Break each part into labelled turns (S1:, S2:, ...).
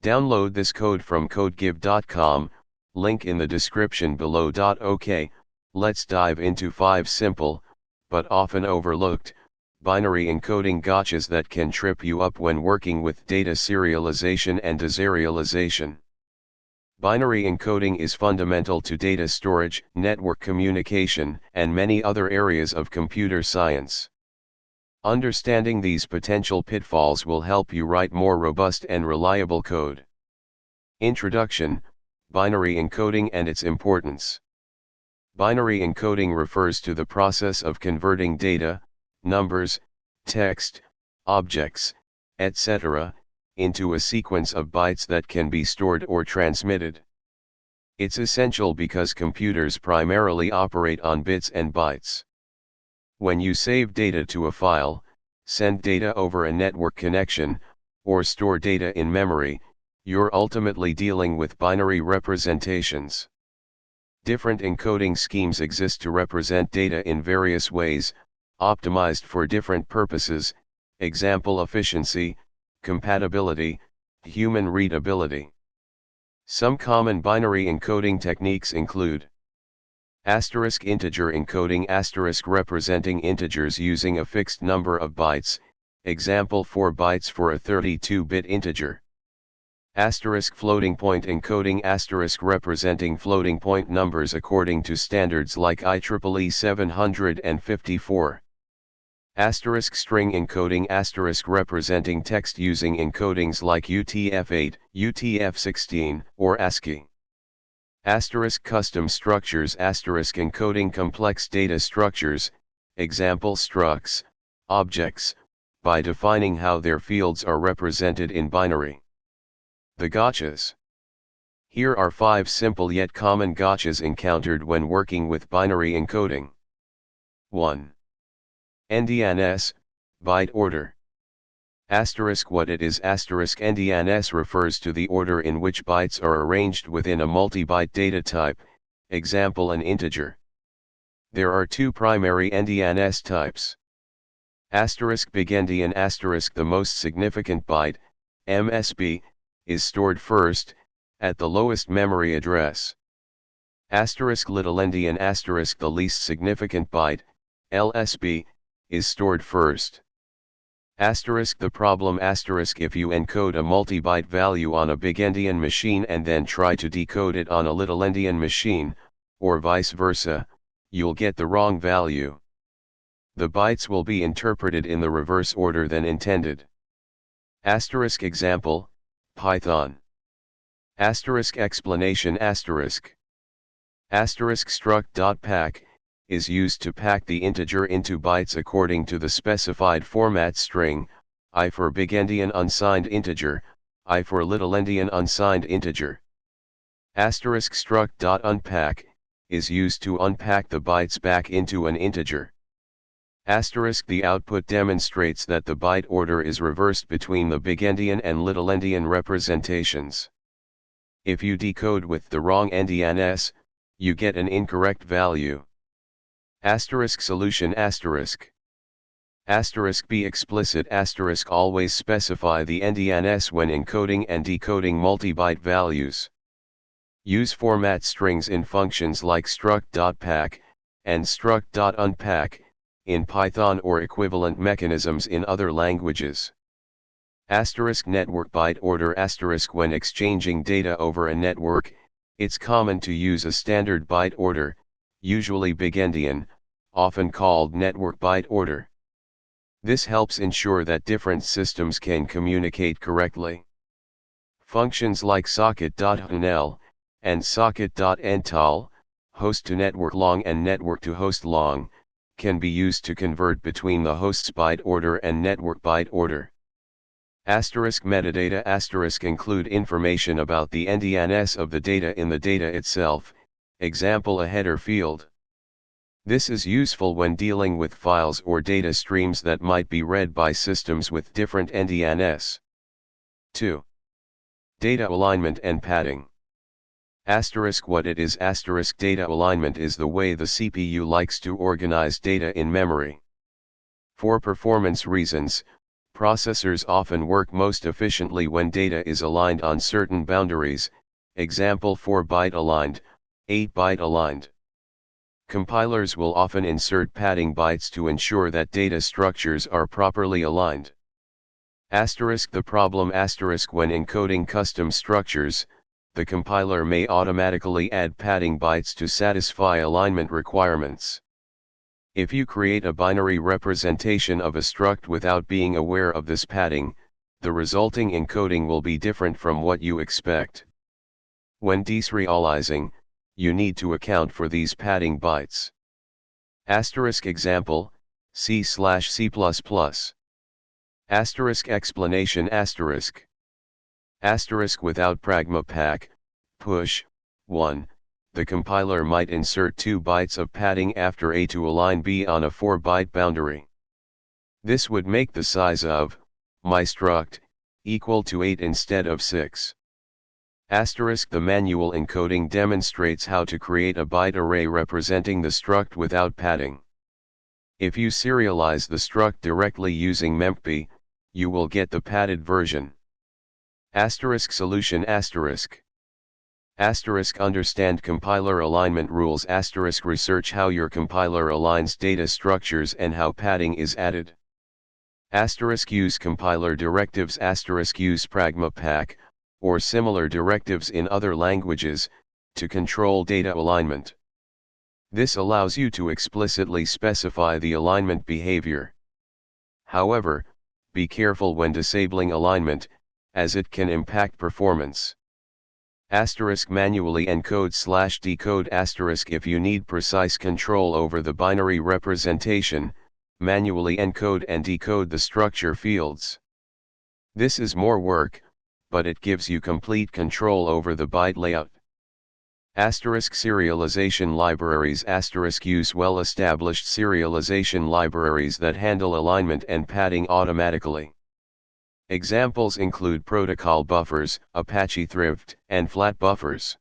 S1: Download this code from codegive.com, link in the description below. OK, let's dive into 5 simple, but often overlooked, binary encoding gotchas that can trip you up when working with data serialization and deserialization. Binary encoding is fundamental to data storage, network communication, and many other areas of computer science. Understanding these potential pitfalls will help you write more robust and reliable code. Introduction: Binary encoding and its importance. Binary encoding refers to the process of converting data, numbers, text, objects, etc., into a sequence of bytes that can be stored or transmitted. It's essential because computers primarily operate on bits and bytes. When you save data to a file, send data over a network connection, or store data in memory, you're ultimately dealing with binary representations. Different encoding schemes exist to represent data in various ways, optimized for different purposes, example efficiency, compatibility, human readability. Some common binary encoding techniques include asterisk integer encoding, asterisk representing integers using a fixed number of bytes, example 4 bytes for a 32-bit integer. Asterisk floating point encoding, asterisk representing floating point numbers according to standards like IEEE 754. Asterisk string encoding, asterisk representing text using encodings like UTF-8, UTF-16, or ASCII. Asterisk custom structures, asterisk encoding complex data structures, example structs, objects, by defining how their fields are represented in binary. The gotchas. Here are 5 simple yet common gotchas encountered when working with binary encoding. 1. NDNS, byte order. Asterisk what it is, asterisk NDNS refers to the order in which bytes are arranged within a multi-byte data type, example an integer. There are 2 primary NDNS types. Asterisk bigendian, asterisk the most significant byte, MSB, is stored first, at the lowest memory address. Asterisk littleendian, asterisk the least significant byte, LSB, is stored first. Asterisk the problem, asterisk if you encode a multi-byte value on a bigendian machine and then try to decode it on a littleendian machine, or vice versa, you'll get the wrong value. The bytes will be interpreted in the reverse order than intended. Asterisk example, Python. Asterisk explanation, asterisk. Asterisk struct.pack, is used to pack the integer into bytes according to the specified format string, I for bigendian unsigned integer, I for littleendian unsigned integer. Asterisk struct.unpack, is used to unpack the bytes back into an integer. Asterisk the output demonstrates that the byte order is reversed between the bigendian and littleendian representations. If you decode with the wrong NDNS, you get an incorrect value. Asterisk solution, asterisk. Asterisk be explicit, asterisk always specify the NDNS when encoding and decoding multi-byte values. Use format strings in functions like struct.pack, and struct.unpack, in Python or equivalent mechanisms in other languages. Asterisk network byte order, asterisk when exchanging data over a network, it's common to use a standard byte order, usually bigendian, often called network byte order. This helps ensure that different systems can communicate correctly. Functions like socket.hnl, and socket.entall, host to network long and network to host long, can be used to convert between the host's byte order and network byte order. Asterisk metadata, asterisk include information about the NDNS of the data in the data itself, example a header field. This is useful when dealing with files or data streams that might be read by systems with different NDNS. 2. Data alignment and padding. Asterisk what it is, asterisk data alignment is the way the CPU likes to organize data in memory. For performance reasons, Processors often work most efficiently when data is aligned on certain boundaries, example 4-byte aligned, 8-byte aligned. Compilers will often insert padding bytes to ensure that data structures are properly aligned. The problem when encoding custom structures, the compiler may automatically add padding bytes to satisfy alignment requirements. If you create a binary representation of a struct without being aware of this padding, the resulting encoding will be different from what you expect. When deserializing, you need to account for these padding bytes. Example, C/C++. Explanation without pragma pack, push, 1. The compiler might insert 2 bytes of padding after A to align B on a 4-byte boundary. This would make the size of my struct equal to 8 instead of 6. The manual encoding demonstrates how to create a byte array representing the struct without padding. If you serialize the struct directly using mempb, you will get the padded version. Solution Understand compiler alignment rules. Research how your compiler aligns data structures and how padding is added. Use compiler directives. Use pragma pack, or similar directives in other languages, to control data alignment. This allows you to explicitly specify the alignment behavior. However, be careful when disabling alignment, as it can impact performance. Manually encode/decode. If you need precise control over the binary representation, manually encode and decode the structure fields. This is more work, but it gives you complete control over the byte layout. Serialization libraries. Use well-established serialization libraries that handle alignment and padding automatically. Examples include protocol buffers, Apache Thrift, and flat buffers.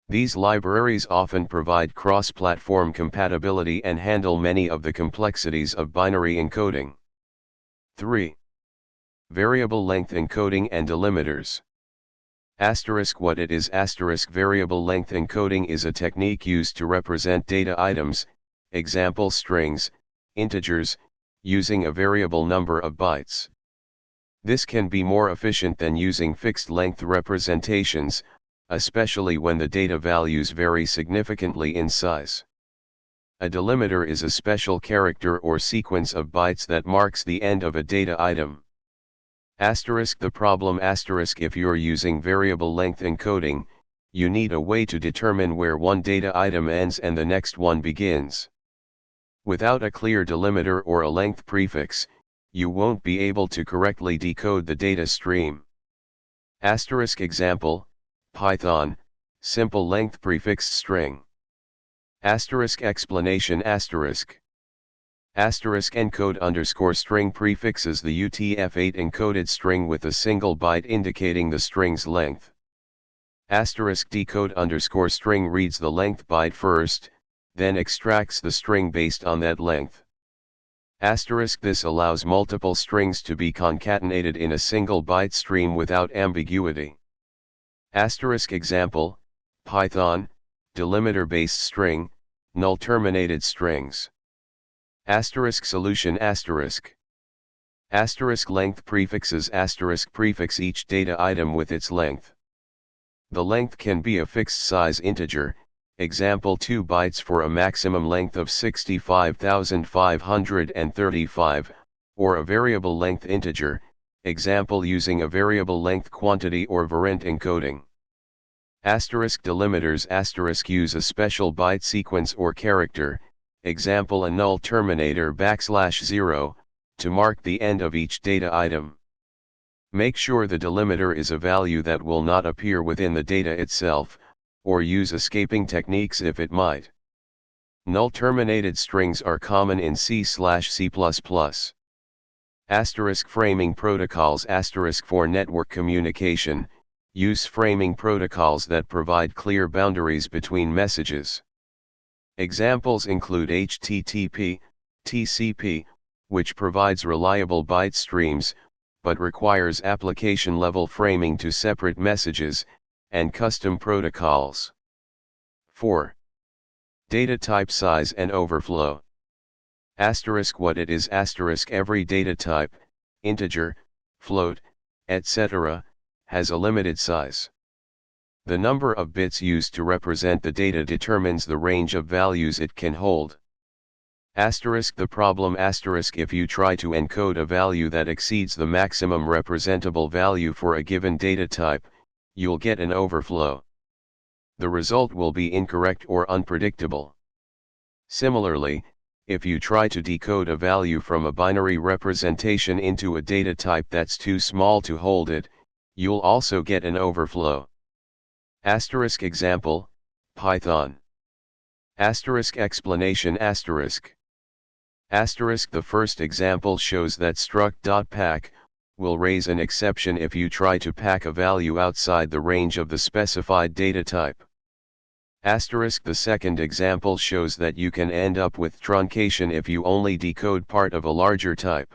S1: These libraries often provide cross-platform compatibility and handle many of the complexities of binary encoding. 3. Variable length encoding and delimiters. What it is. Variable length encoding is a technique used to represent data items, example strings, integers, using a variable number of bytes. This can be more efficient than using fixed length representations, especially when the data values vary significantly in size. A delimiter is a special character or sequence of bytes that marks the end of a data item. The problem. If you're using variable length encoding, you need a way to determine where one data item ends and the next one begins. Without a clear delimiter or a length prefix, you won't be able to correctly decode the data stream. Example, Python, simple length prefixed string. Explanation. Encode_string prefixes the UTF-8 encoded string with a single byte indicating the string's length. Decode_string reads the length byte first, then extracts the string based on that length. This allows multiple strings to be concatenated in a single byte stream without ambiguity. Example, Python, delimiter-based string, null terminated strings. Solution. Length prefixes. Prefix each data item with its length. The length can be a fixed size integer, example 2 bytes for a maximum length of 65,535, or a variable length integer, example using a variable length quantity or variant encoding. Delimiters. Use a special byte sequence or character, example a null terminator \0, to mark the end of each data item. Make sure the delimiter is a value that will not appear within the data itself, or use escaping techniques if it might. Null terminated strings are common in C/C++. Framing protocols. For network communication, use framing protocols that provide clear boundaries between messages. Examples include HTTP, TCP, which provides reliable byte streams, but requires application-level framing to separate messages, and custom protocols. 4. Data type size and overflow. What it is every data type, integer, float, etc., has a limited size. The number of bits used to represent the data determines the range of values it can hold. The problem if you try to encode a value that exceeds the maximum representable value for a given data type, you'll get an overflow. The result will be incorrect or unpredictable. Similarly, if you try to decode a value from a binary representation into a data type that's too small to hold it, you'll also get an overflow. Example, Python. Explanation The first example shows that struct.pack will raise an exception if you try to pack a value outside the range of the specified data type. The second example shows that you can end up with truncation if you only decode part of a larger type.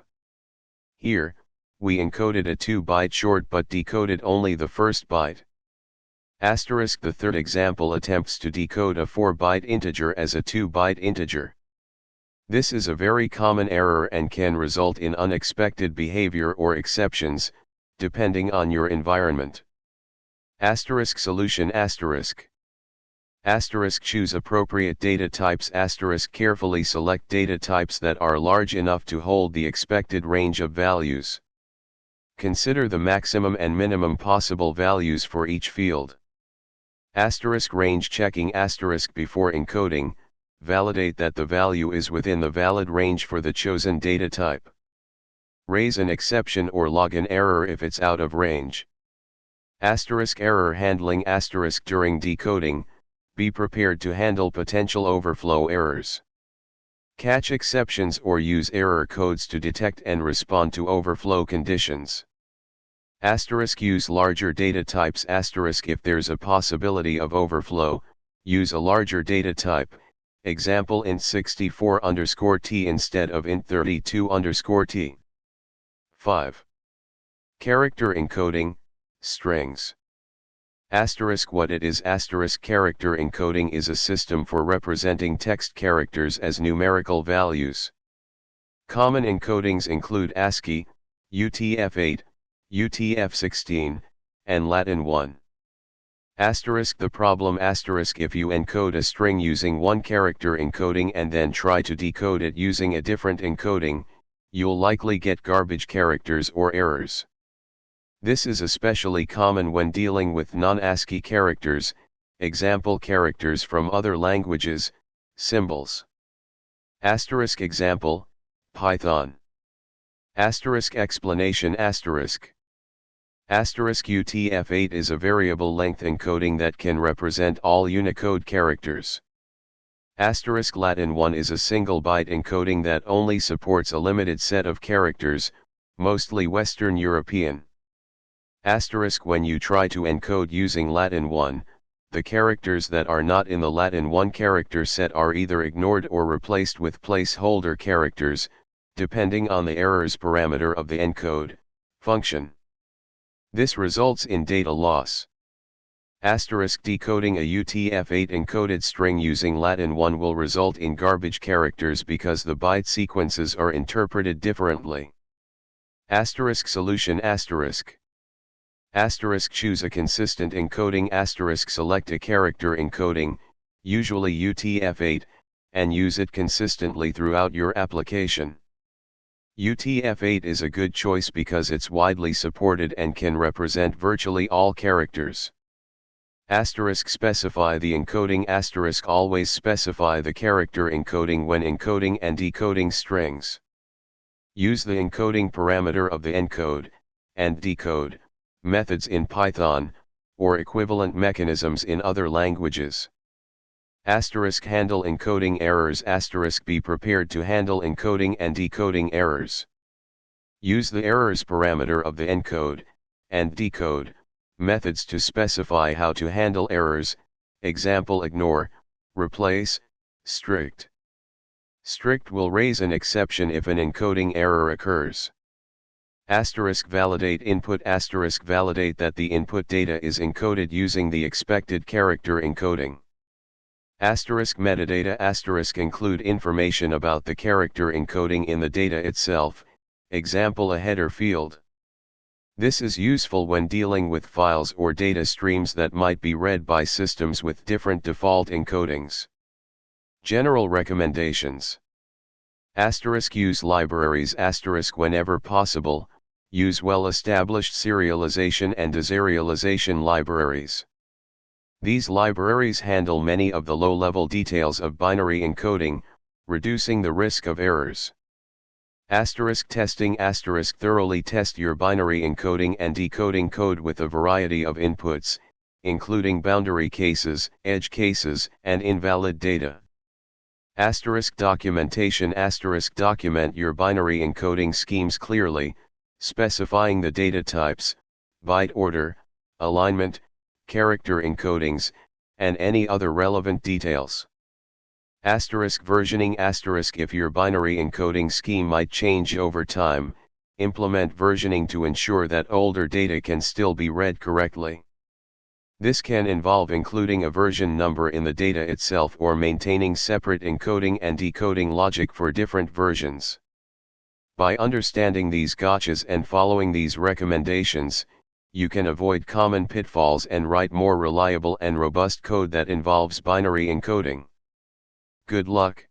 S1: Here, we encoded a 2-byte short but decoded only the first byte. The third example attempts to decode a 4-byte integer as a 2-byte integer. This is a very common error and can result in unexpected behavior or exceptions, depending on your environment. Solution Choose appropriate data types. Carefully select data types that are large enough to hold the expected range of values. Consider the maximum and minimum possible values for each field. Range checking. Before encoding, validate that the value is within the valid range for the chosen data type. Raise an exception or log an error if it's out of range. Error handling. During decoding, be prepared to handle potential overflow errors. Catch exceptions or use error codes to detect and respond to overflow conditions. Use larger data types. If there's a possibility of overflow, use a larger data type, example int 64_t instead of int 32_t. 5. Character encoding, strings. What it is character encoding is a system for representing text characters as numerical values. Common encodings include ASCII, UTF-8, UTF-16, and Latin 1. The problem if you encode a string using one character encoding and then try to decode it using a different encoding, you'll likely get garbage characters or errors. This is especially common when dealing with non-ASCII characters, example characters from other languages, symbols. Example, Python. Explanation UTF-8 is a variable length encoding that can represent all Unicode characters. Latin 1 is a single byte encoding that only supports a limited set of characters, mostly Western European. When you try to encode using Latin 1, the characters that are not in the Latin 1 character set are either ignored or replaced with placeholder characters, depending on the errors parameter of the encode function. This results in data loss. Decoding a UTF-8 encoded string using Latin 1 will result in garbage characters because the byte sequences are interpreted differently. Solution Choose a consistent encoding. Select a character encoding, usually UTF-8, and use it consistently throughout your application. UTF-8 is a good choice because it's widely supported and can represent virtually all characters. Specify the encoding. Always specify the character encoding when encoding and decoding strings. Use the encoding parameter of the encode and decode methods in Python, or equivalent mechanisms in other languages. Handle encoding errors. Be prepared to handle encoding and decoding errors. Use the errors parameter of the encode and decode methods to specify how to handle errors, example ignore, replace, strict. Strict will raise an exception if an encoding error occurs. Asterisk validate input. Asterisk validate that the input data is encoded using the expected character encoding. Asterisk metadata. Asterisk include information about the character encoding in the data itself, example a header field. This is useful when dealing with files or data streams that might be read by systems with different default encodings. General recommendations. Asterisk use libraries. Asterisk whenever possible, use well-established serialization and deserialization libraries. These libraries handle many of the low-level details of binary encoding, reducing the risk of errors. Asterisk testing. Asterisk thoroughly test your binary encoding and decoding code with a variety of inputs, including boundary cases, edge cases, and invalid data. Asterisk documentation. Asterisk document your binary encoding schemes clearly, specifying the data types, byte order, alignment, character encodings, and any other relevant details. Asterisk versioning. Asterisk if your binary encoding scheme might change over time, implement versioning to ensure that older data can still be read correctly. This can involve including a version number in the data itself or maintaining separate encoding and decoding logic for different versions. By understanding these gotchas and following these recommendations, you can avoid common pitfalls and write more reliable and robust code that involves binary encoding. Good luck.